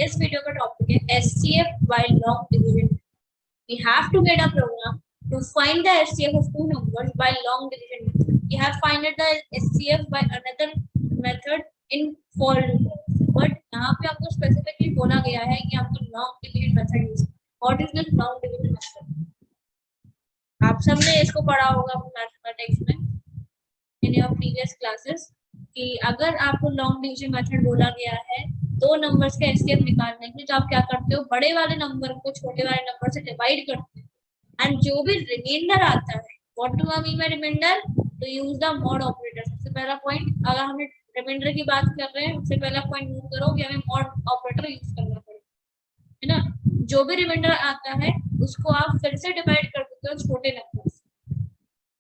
इस वीडियो का टॉपिक है HCF by long division. We have to get a program to find the HCF of two numbers by long division method. We have find the HCF by another method in for loop. But यहाँ पे आपको specifically बोला गया है कि आपको long division method use. What is this long division method? आप सबने इसको पढ़ा होगा मैथमेटिक्स में in your previous classes कि अगर आपको लॉन्ग डिवीजन मेथड बोला गया है दो नंबर्स का एचसीएफ निकालने के लिए, तो आप क्या करते हो, बड़े वाले नंबर को छोटे वाले नंबर से डिवाइड करते हैं एंड जो भी रिमाइंडर आता है, what do I mean by remainder, तो यूज द मॉड ऑपरेटर. सबसे पहला पॉइंट, अगर हमने रिमाइंडर की बात कर रहे हैं, सबसे पहला पॉइंट नोट करो कि हमें मॉड ऑपरेटर यूज करना पड़ेगा, है ना. जो भी रिमाइंडर आता है उसको आप फिर से डिवाइड कर देते हो छोटे नंबर से,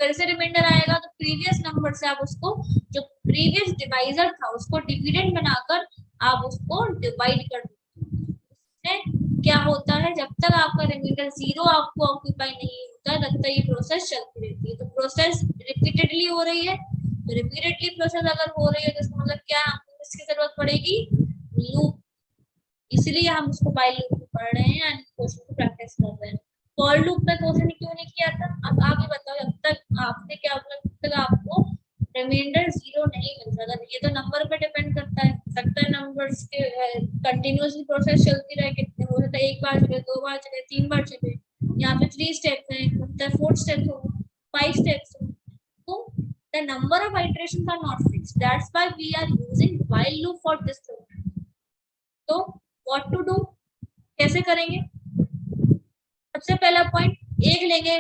फिर से रिमाइंडर आएगा तो प्रीवियस नंबर से आप उसको, जो प्रीवियस डिवाइजर था उसको डिविडेंड बनाकर आप उसको डिवाइड कर देते हैं. क्या होता है, जब तक आपका रिमाइंडर जीरो आपको ऑक्यूपाई नहीं होता तब तक ये प्रोसेस चलती रहती है. तो प्रोसेस रिपीटेडली हो रही है, तो रिपीटेडली प्रोसेस अगर हो रही है तो इसका मतलब क्या, हमको इसकी जरूरत पड़ेगी लूप. इसलिए हम उसको बाय लूप पढ़ रहे हैं एंड क्वेश्चन को प्रैक्टिस कर रहे हैं. फॉर लूप में क्वेश्चन क्यों नहीं किया था, अब आप ये बताओ. जब तक आपने क्या बोला, जब तक आपको रिमाइंडर जीरो नहीं मिलता था, ये तो नंबर पे डिपेंड करता है. सकता है नंबर्स के कंटिन्यूअसली प्रोसेस चलती रहे, कितने हो सकता है एक बार चले, दो बार चले, तीन बार चले. यहाँ पे 3 स्टेप्स हैं, सकता है 4 स्टेप्स हो, 5 स्टेप्स हो. तो the number of iterations are not fixed. That's why we are using while loop for this program. तो what to do, कैसे करेंगे. सबसे पहला पॉइंट, एक लेंगे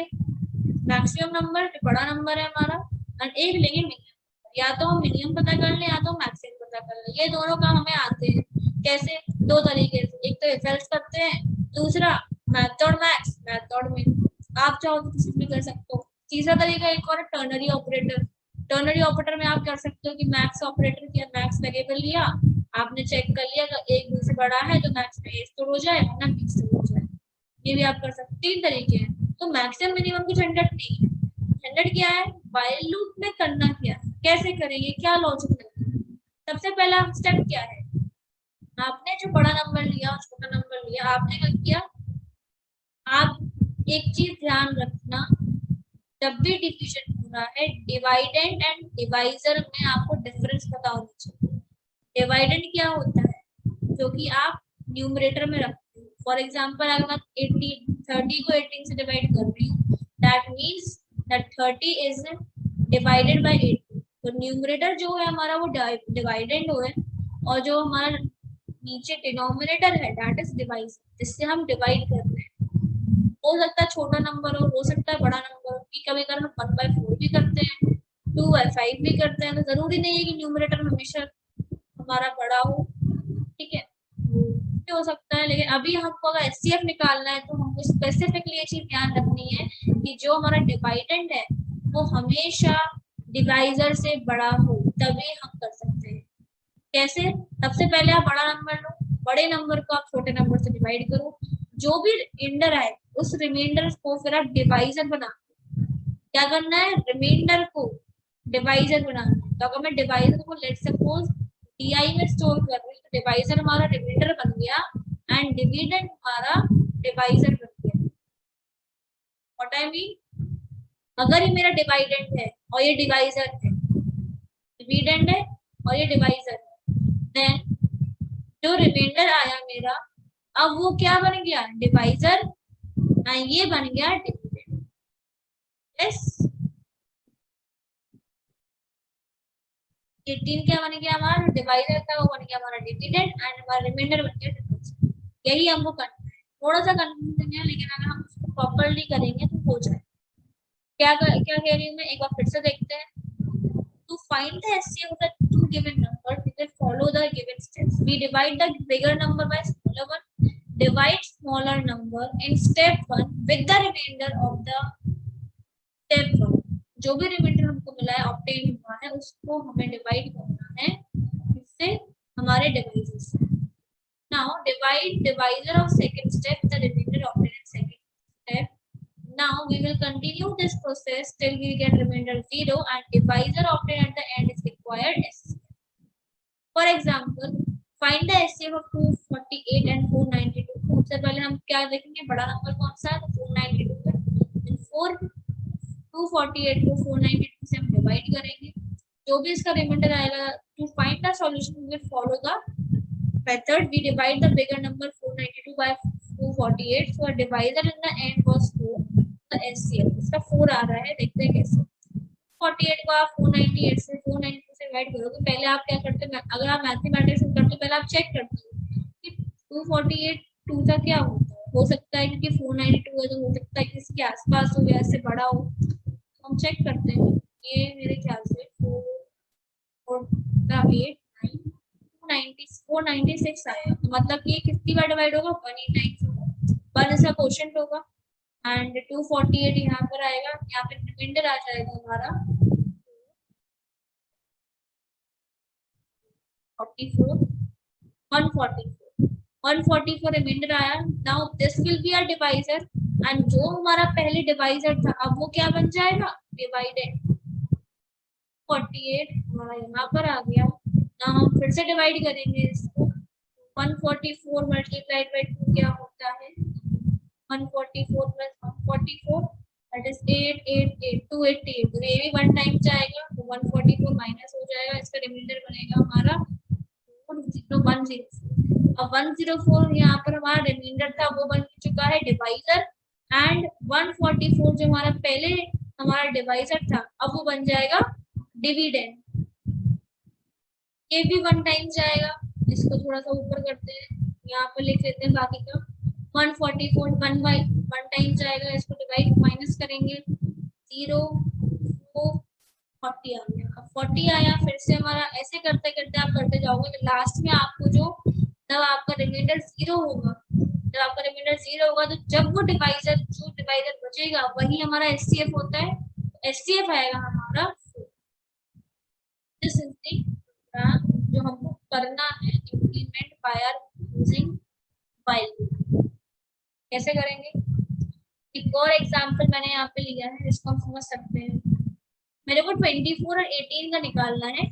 मैक्सिमम नंबर जो बड़ा नंबर है हमारा, और एक लेंगे मिनिमम. या तो हम मिनिमम पता कर लें या तो मैक्सिमम पता कर लें. ये दोनों काम हमें आते हैं. कैसे, दो तरीके से. एक तो इफ एल्स करते हैं, दूसरा मेथड मैक्स, मेथड मिन. आप चाहो तो किसी भी कर सकते हो. तीसरा तरीका एक और टर्नरी ऑपरेटर. टर्नरी ऑपरेटर में आप कर सकते हो कि मैक्स ऑपरेटर किया, मैक्स वेरिएबल लिया, आपने चेक कर लिया अगर एक बी से बड़ा है तो मैक्स में ए स्टोर हो जाए वरना बी स्टोर हो जाए. ये भी आप कर सकते. 3 तरीके हैं. तो मैक्सिमम मिनिमम की झंझट नहीं है. झंझट क्या है, व्हाइल लूप में करना क्या है, कैसे करेंगे, क्या लॉजिक है. सबसे पहला स्टेप क्या है, आपने जो बड़ा नंबर लिया और छोटा नंबर लिया, आपने क्या किया, आप एक चीज ध्यान रखना, जब भी डिवीजन हो रहा है डिवाइडेंड एंड डिवाइजर में आपको डिफरेंस पता होना चाहिए. डिवाइडेंड क्या होता है, जो कि आप न्यूमरेटर में रखते हो. फॉर एग्जांपल अगर मैं 30 को 18 से डिवाइड कर रही हूँ, that means that 30 is divided by 18. तो न्यूमरेटर जो है हमारा वो डिवाइडेंड हो है, और जो हमारा नीचे डिनोमिनेटर है दैट इज डिवाइस, जिससे हम डिवाइड कर रहे हैं. हो सकता है छोटा नंबर हो सकता है बड़ा नंबर हो. कभी कभी हम 1/4 भी करते हैं, 2/5 भी करते हैं. तो जरूरी नहीं है कि न्यूमरेटर हमेशा हमारा बड़ा हो, ठीक है, हो सकता है. लेकिन अभी हमको अगर एचसीएफ निकालना है तो हमको स्पेसिफिकली ये चीज ध्यान रखनी है कि जो हमारा डिवाइडेंड है वो हमेशा डिवाइजर से बड़ा हो, तभी हम कर सकते हैं. कैसे, सबसे पहले आप बड़ा नंबर लो, बड़े नंबर को आप छोटे नंबर से डिवाइड करो, जो भी रिमाइंडर आए उस रिमाइंडर को फिर आप डिवाइजर बना. क्या करना है, रिमाइंडर को डिवाइजर बनाना. तो अगर मैं डिवाइजर को लेट सपोज DI में स्टोर कर रही हूँ, तो डिवाइजर हमारा रिमाइंडर बन गया एंड डिविडेंड हमारा डिवाइजर बन गया. व्हाट आई मीन, अगर ये मेरा डिवाइडेंड है और ये डिवाइजर है, डिविडेंड है और ये डिवाइजर है, देन जो रिमाइंडर आया मेरा, अब वो क्या बन गया, डिवाइजर, एंड ये बन गया डिविडेंड. यस, 18 क्या बन गया हमारा डिवाइजर था, वो बन गया हमारा डिविडेंड एंड हमारा रिमाइंडर बन गया डिफरेंस. यही हमको करना है. थोड़ा सा कंफ्यूजन है, लेकिन अगर हम उसको प्रॉपर्ली करेंगे तो हो जाए. क्या कह रही हूँ मैं, एक बार फिर से देखते हैं. To find the HCF of the two given numbers, we will follow the given steps. We divide the bigger number by smaller one. Divide smaller number in step 1 with the remainder of the step 1. जो भी reminder हमको मिला है, obtain हुआ है, उसको हमें divide करना है इससे हमारे डिवाइजर से. Now divide divisor of second step the remainder obtained in second step. Now we will continue this process till we get remainder 0 and divisor obtained at the end is required SCF. For example, find the SCF of 248 and 492। सबसे पहले हम क्या देखेंगे, बड़ा number कौन सा है, तो 492 है। 248 को 492 से हम डिवाइड करेंगे, जो भी इसका रिमाइंडर आएगा। To find the solution we will follow the method, we divide the bigger number 492 by 248, so a divisor in the end was 4, the HCF इसका 4 आ रहा है, देखते हैं कैसे। 48 को आप 498 से 492 से डिवाइड करोगे, पहले आप क्या करते हैं, अगर आप मैथमेटिक्स करते हो पहले आप चेक करते हो कि 248 2 का क्या होता है, हो सकता है क्योंकि 492 है तो हो सकता है कि इसके आसपास हो या इससे बड़ा हो, तो हम चेक करते हैं। ये मेरे ख्याल से 496 आया, तो मतलब ये कितनी बार डिवाइड होगा, 1 टाइम्स होगा, 1 इसका क्वोशंट होगा एंड 248 यहाँ पर आएगा, यहाँ पे रिमाइंडर आ जाएगा हमारा 44 144 रिमाइंडर आया। Now this will be a divisor and जो हमारा पहले डिवाइजर था अब वो क्या बन जाएगा, डिवाइडेड। 48 हमारा यहाँ पर आ गया। ना हम फिर से डिवाइड करेंगे इसको, 144 मल्टीप्लाइड बाय 2 क्या होता है, 144 प्लस 144 दैट इज 888 288, तो ये भी 1 टाइम जाएगा तो 144 माइनस हो जाएगा, इसका रिमाइंडर बनेगा हमारा 4010। अब 104 यहाँ पर हमारा रिमाइंडर था वो बन चुका है डिवाइजर, एंड 144 जो हमारा पहले हमारा डिवाइजर था अब वो बन जाएगा डिविडेंड, ये भी 1 टाइम जाएगा। इसको थोड़ा सा ऊपर करते हैं, यहाँ पर लिख लेते हैं बाकी का। 144 1 टाइम जाएगा, इसको डिवाइड माइनस करेंगे 0 4 40 आ गया। अब 40 आया, फिर से हमारा ऐसे करते करते आप करते जाओगे तो लास्ट में आपको जो जब आपका रिमाइंडर 0 होगा, जब आपका रिमाइंडर 0 होगा तो जब वो डिवाइजर जो डिवाइजर बचेगा वही हमारा एचसीएफ होता है, एचसीएफ आएगा हमारा 4। दिस इज द प्रोग्राम जो हमको करना है, implement by using while loop. कैसे करेंगे, एक और एग्जांपल मैंने यहाँ पे लिया है जिसको हम समझ सकते हैं। मेरे को 24 और 18 का निकालना है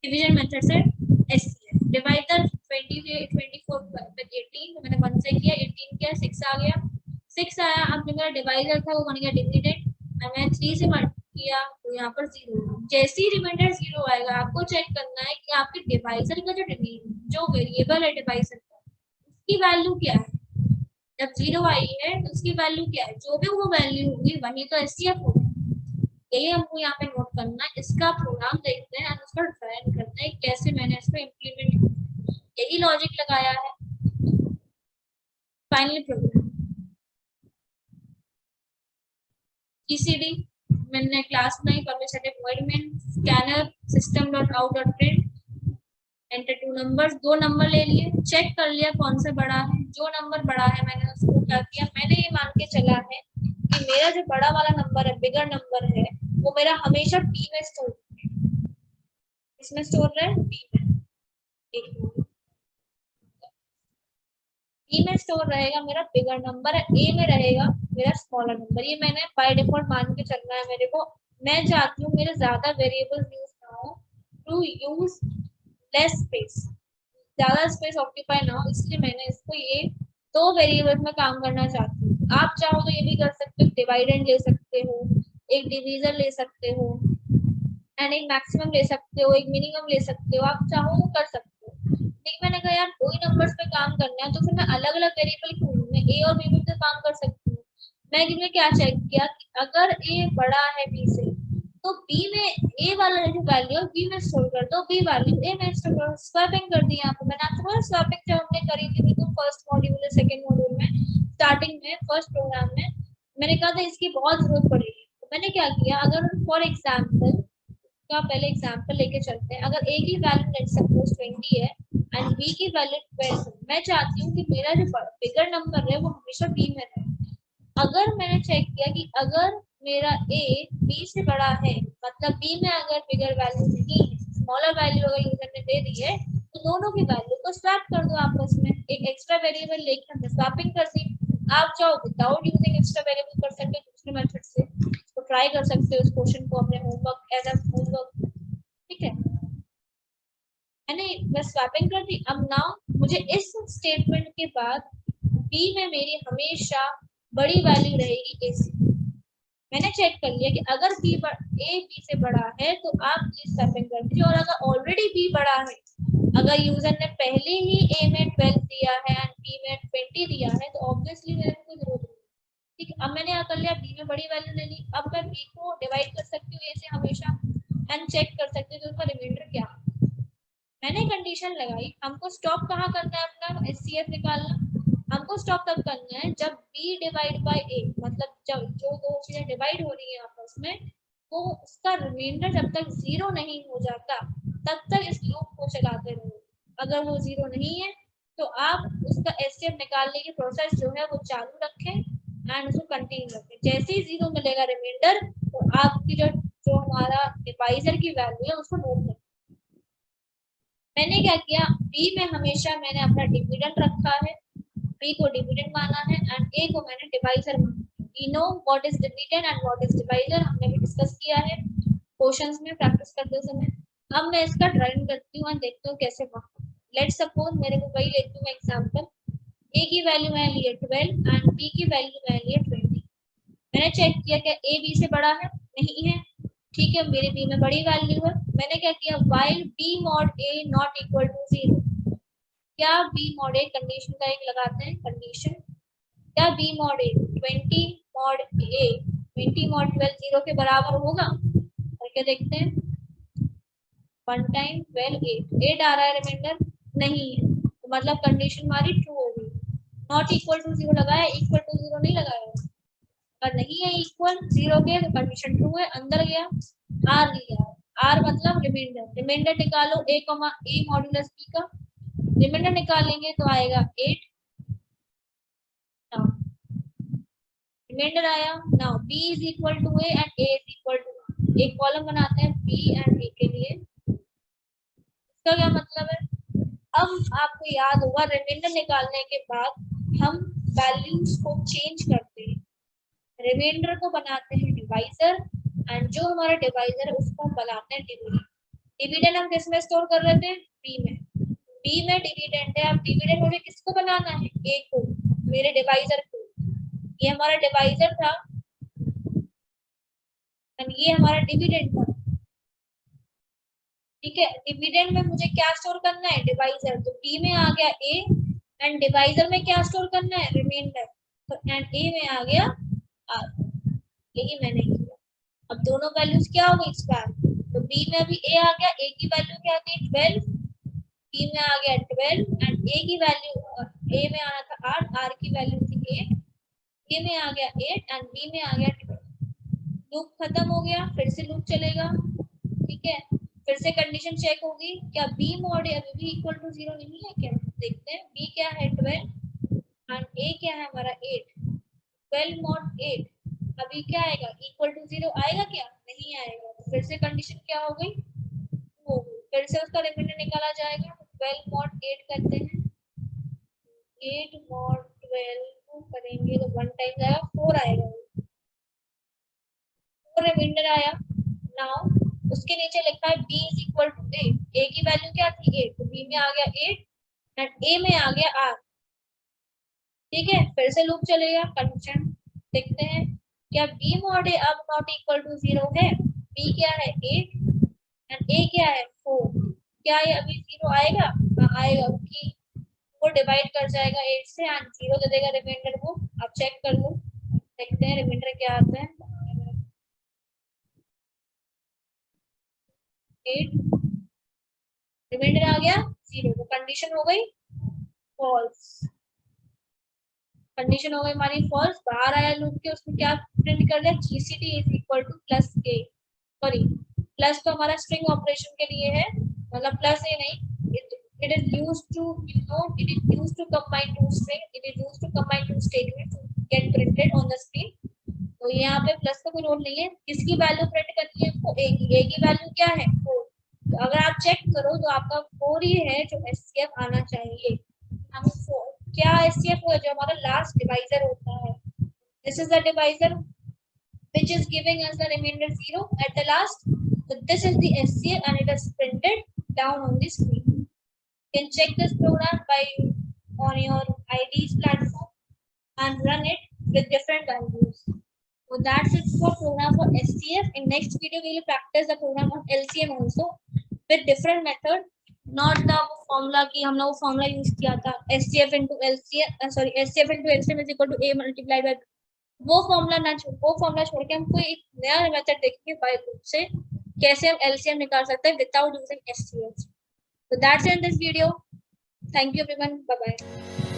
डिवीजन मेथड से एचसीएफ। डिवाइड द 24 बाय 18, तो मैंने 1 से किया, 18 किया 6 आ गया, 6 आया। अब जो मेरा डिवाइजर था वो बन गया डिविडेंड, मैंने 3 से मल्टीप्लाई किया तो यहाँ पर 0। जैसे ही रिमाइंडर 0 आएगा आपको चेक करना है कि आपके डिवाइजर का जो वेरिएबल है डिवाइजर का उसकी वैल्यू क्या है। जब 0 आई है तो उसकी वैल्यू क्या है, जो भी वो वैल्यू होगी वही तो एचसीएफ होगी। यही हमको यहाँ पे नोट करना है। इसका प्रोग्राम देखते हैं और उसका ट्रायल करते हैं कैसे मैंने इसको इम्प्लीमेंट किया, यही लॉजिक लगाया है। फाइनल प्रोग्राम जीसीडी मैंने क्लास बनाई, publish at void main scanner system dot out dot print, enter 2 numbers, 2 number ले लिए, चेक कर लिया कौन सा बड़ा है। जो नंबर बड़ा है मैंने उसको क्या किया, मैंने ये मान के चला है कि मेरा जो बड़ा वाला नंबर है, बिगर नंबर है, वो मेरा हमेशा पी में स्टोर है। इसमें स्टोर है पी में, पी में स्टोर रहेगा मेरा बिगर नंबर है, ए में रहेगा मेरा स्मॉलर नंबर। ये मैंने बाय डिफॉल्ट मान के चलना है मेरे को। मैं चाहती हूँ मेरे ज्यादा वेरिएबल्स यूज ना हो, टू यूज लेस स्पेस, ज्यादा स्पेस ऑक्यूपाई ना हो, इसलिए मैंने इसको ये 2 वेरिएबल्स में काम करना चाहती हूँ। आप चाहो तो ये भी कर सकते हो, डिवाइडेंड ले सकते हो, एक डिवीजर ले सकते हो एंड एक मैक्सिमम ले सकते हो, एक मिनिमम ले सकते हो, आप चाहो वो कर सकते हो। लेकिन मैंने कहा यार 2 ही नंबर्स पे काम करना है तो फिर मैं अलग अलग वेरिएबल क्यों लूं, मैं ए और बी में तो काम कर सकती हूँ। मैं इसमें क्या चेक किया कि अगर ए बड़ा है बी से तो बी में ए वाला जो वैल्यू है बी में स्टोर कर दो, बी वैल्यू ए में स्टोर कर, स्वैपिंग कर दी। यहाँ पे मैंने आपको बोला स्वैपिंग जब हमने करी थी बिल्कुल फर्स्ट मॉड्यूल या सेकंड मॉड्यूल में, स्टार्टिंग में फर्स्ट प्रोग्राम में मैंने कहा था इसकी बहुत जरूरत पड़ेगी। तो मैंने क्या किया, अगर फॉर एग्जाम्पल का पहले एग्जाम्पल लेके चलते हैं, अगर ए की वैल्यू लेट्स सपोज 20 है एंड बी की वैल्यू 12 है, मैं चाहती हूँ कि मेरा जो बिगर नंबर है वो हमेशा बी में रहे। अगर मैंने चेक किया कि अगर मेरा ए बी से बड़ा है, मतलब बी में अगर बिगर वैल्यू नहीं है, स्मॉलर वैल्यू अगर यूजर ने दे दी है, तो दोनों की वैल्यू को स्वैप कर दो आपस में, एक एक्स्ट्रा वेरिएबल लेके हमने स्वैपिंग कर दी। आप चाहो विदाउट यूजिंग एक्स्ट्रा वेरिएबल कर सकते हो दूसरे मेथड से, तो ट्राई कर सकते हो इस क्वेश्चन को अपने होमवर्क एज अ होमवर्क, ठीक है। मैंने बस स्वैपिंग कर दी। अब नाउ मुझे इस स्टेटमेंट के बाद बी में मेरी हमेशा बड़ी वैल्यू रहेगी ए से। मैंने चेक कर लिया कि अगर ए बी से बड़ा है तो आप प्लीज स्वैपिंग कर दीजिए, और अगर ऑलरेडी बी बड़ा है, अगर यूजर ने पहले ही ए में 12 दिया है एंड बी में 20 दिया है तो ऑब्वियसली मेरे को जरूरत नहीं। ठीक है, अब मैंने क्या कर लिया, बी में बड़ी वैल्यू ले ली। अब मैं बी को डिवाइड कर सकती हूँ ए से हमेशा एंड चेक कर सकती हूँ कि उसका रिमाइंडर क्या है। मैंने कंडीशन लगाई, हमको स्टॉप कहाँ करना है, अपना एचसीएफ निकालना। हमको स्टॉप तब करना है जब b डिवाइड बाय a, मतलब जब जो दो चीजें डिवाइड हो रही है आपस में, वो उसका रिमाइंडर जब तक 0 नहीं हो जाता तब तक इस लूप को चलाते रहो। अगर वो 0 नहीं है तो आप उसका एचसीएफ निकालने की प्रोसेस जो है वो चालू रखें एंड उसको कंटिन्यू रखें। जैसे ही 0 मिलेगा रिमाइंडर तो आपकी जो जो हमारा डिवाइजर की वैल्यू है उसको नोट करें। मैंने क्या किया, बी में हमेशा मैंने अपना डिविडेंड रखा है, बी को डिविडेंड माना है एंड ए को मैंने डिवाइजर माना। We know what is dividend and what is divisor, हमने भी डिस्कस किया है क्वेश्चंस में प्रैक्टिस करते समय। अब मैं इसका ड्राइंग करती हूँ और देखती हूँ कैसे माना। लेट्स सपोज मेरे को वही लेती हूँ एग्जांपल, ए की वैल्यू मैंने ली है 12 एंड बी की वैल्यू मैंने ली है 20। मैंने चेक किया क्या ए बी से बड़ा है, नहीं है। ठीक है, मेरे बी में बड़ी वैल्यू है। मैंने क्या किया, while b mod a not equal to 0, क्या b mod a कंडीशन का एक लगाते हैं कंडीशन, क्या b mod a 20 mod a 20 mod 12 0 के बराबर होगा, करके देखते हैं। 1 टाइम 12 8 आ रहा है रिमाइंडर, नहीं है, तो मतलब कंडीशन हमारी ट्रू होगी। नॉट इक्वल टू 0 लगाया, इक्वल टू 0 नहीं लगाया, और नहीं है इक्वल 0 के तो कंडीशन ट्रू है। अंदर गया, आर लिया, आर मतलब रिमाइंडर, रिमाइंडर निकालो ए मॉड्यूलस बी का, रिमाइंडर निकालेंगे तो आएगा 8। रिमाइंडर आया, now b is equal to a and a is equal to, एक कॉलम बनाते हैं b एंड a के लिए। इसका क्या मतलब है, अब आपको याद होगा रिमाइंडर निकालने के बाद हम वैल्यूज को चेंज करते हैं, रिमाइंडर को बनाते हैं डिवाइजर एंड जो हमारा डिवाइजर है उसको हम बनाते हैं डिविडेंड। डिविडेंड हम किस में स्टोर कर रहे थे, बी में। बी में डिविडेंड है, अब डिविडेंड मुझे किसको बनाना है, ए को, मेरे डिवाइजर को। ये हमारा डिवाइजर था एंड ये हमारा डिविडेंड था। ठीक है, डिविडेंड में मुझे क्या स्टोर करना है, डिवाइजर, तो बी में आ गया ए एंड डिवाइजर में क्या स्टोर करना है, रिमाइंडर, तो एंड ए में आ गया आर। यही मैंने किया। अब दोनों वैल्यूज क्या हो गई स्क्वायर, तो बी में अभी ए आ गया, ए की वैल्यू क्या थी 12, बी में आ गया 12 एंड ए की वैल्यू, ए में आना था 8, आर की वैल्यू थी 8, ए में आ गया 8 एंड बी में आ गया 12। लूप खत्म हो गया, फिर से लूप चलेगा। ठीक है, फिर से कंडीशन चेक होगी, क्या बी मॉड अभी भी इक्वल टू 0 नहीं है क्या, देखते हैं। बी क्या है 12 एंड ए क्या है हमारा 8, 12 मॉड 8 अभी क्या आएगा, इक्वल टू 0 आएगा क्या, नहीं आएगा। तो फिर से कंडीशन क्या हो गई, हो गई। फिर से उसका रिमाइंडर निकाला जाएगा, 12 मॉड 8 करते हैं, 8 मॉड 12 को करेंगे तो 1 टाइम जाएगा 4 आएगा, 4 रिमाइंडर आया। नाउ उसके नीचे लिखा है b is equal to a, a की वैल्यू क्या थी 8, तो b में आ गया 8 एंड a में आ गया r। ठीक है, फिर से लूप चलेगा, कंडीशन देखते हैं, क्या b मॉड a अब नॉट इक्वल टू 0 है, b क्या है 8 एंड a क्या है 4, क्या ये अभी 0 आएगा, आएगा, कि वो डिवाइड कर जाएगा 8 से एंड 0 दे देगा रिमाइंडर को। आप चेक कर लो, देखते हैं रिमाइंडर क्या आता है, 8 रिमाइंडर आ गया 0, तो कंडीशन हो गई फॉल्स, कंडीशन हो गई हमारी फॉल्स। बाहर आया लूप के, उसमें क्या प्रिंट कर दिया, GCD is equal two plus A, sorry plus तो हमारा स्ट्रिंग ऑपरेशन के लिए है, मतलब प्लस ए नहीं, it is used to, you know, it is used to combine two string, it is used to combine two statements to get printed on the screen। तो यहाँ पे प्लस का कोई लोड नहीं है, किसकी वैल्यू प्रिंट करनी है, को ए की वैल्यू क्या है 4। तो अगर आप चेक करो तो आपका 4 ही है जो एचसीएफ आना चाहिए। हम 4 क्या एचसीएफ हो, जो हमारा लास्ट डिवाइजर होता है, this is the divisor which is giving us the remainder 0 at the last, so this is the SCF and it is printed down on the screen। You can check this program by on your ID's platform and run it with different values. So that's it for program for SCF. In next video, we will practice the program on LCM also with different method. Not the formula कि हमने वो formula use किया था SCF into LCM sorry SCF into LCM is equal to A multiplied by वो formula छोड़ के हम कोई एक नया मेथड देखेंगे while loop से कैसे हम LCM निकाल सकते हैं without using SCF. So that's it in this video. Thank you everyone. Bye bye.